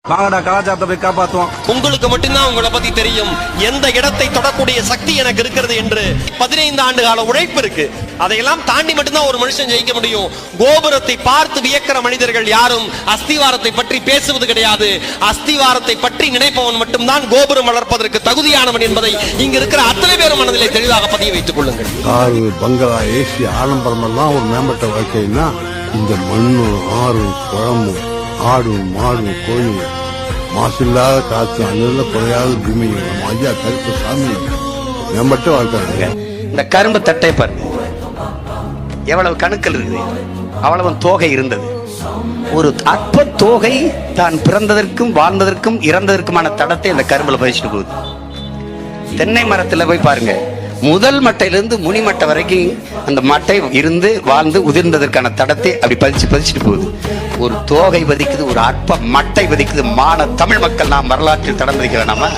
வாங்கடா கலாச்சாரத்தை போய் காப்பாத்துவோம். உங்களுக்கு மட்டும்தான் உங்களை பத்தி தெரியும், எந்த இடத்தை தொடக்கூடிய சக்தி எனக்கு இருக்கிறது என்று. 15 ஆண்டு கால உழைப்பு இருக்கு, அதையெல்லாம் தாண்டி மட்டும்தான் ஒரு மனுஷன் ஜெயிக்க முடியும். கோபுரத்தை பார்த்து வியக்கிற மனிதர்கள் யாரும் அஸ்திவாரத்தை பற்றி பேசுவது கிடையாது. அஸ்திவாரத்தை பற்றி நினைப்பவன் மட்டும்தான் கோபுரம் வளர்ப்பதற்கு தகுதியானவன் என்பதை இங்க இருக்கிற அத்தனை பேரும் மனதிலே தெளிவாக பதிய வைத்துக் கொள்ளுங்கள். காரு, பங்களா, ஏசி, ஆடம்பரம் எல்லாம் ஒரு மேம்பட்ட வாழ்க்கைன்னா இந்த மண்ணும் ஆறும் குளமும் ஆடும் மாடும் கோயில் மாசில்லாத காற்று அங்க குறையாத பூமி நம்ம ஐயா கருப்பு சாமி மேம்பட்ட வாழ்க்கை. இந்த கரும்பு தட்டை பாருங்க, எவ்வளவு கணுக்கள் இருக்குது, அவ்வளவு தோகை இருந்தது. ஒரு அற்ப தோகை தான் பிறந்ததற்கும் வாழ்ந்ததற்கும் இறந்ததற்குமான தடத்தை அந்த கரும்புல பதிச்சுட்டு போகுது. தென்னை மரத்துல போய் பாருங்க, முதல் மட்டையிலிருந்து முனி மட்டை வரைக்கும் அந்த மட்டை இருந்து வாழ்ந்து உதிர்ந்ததற்கான தடத்தை அப்படி பதிச்சுட்டு போகுது. ஒரு தோகை பதிக்குது, ஒரு அற்ப மட்டை பதிக்குது. மான தமிழ் மக்கள் நாம் வரலாற்றில் தடம் பதிக்க வேணாமா?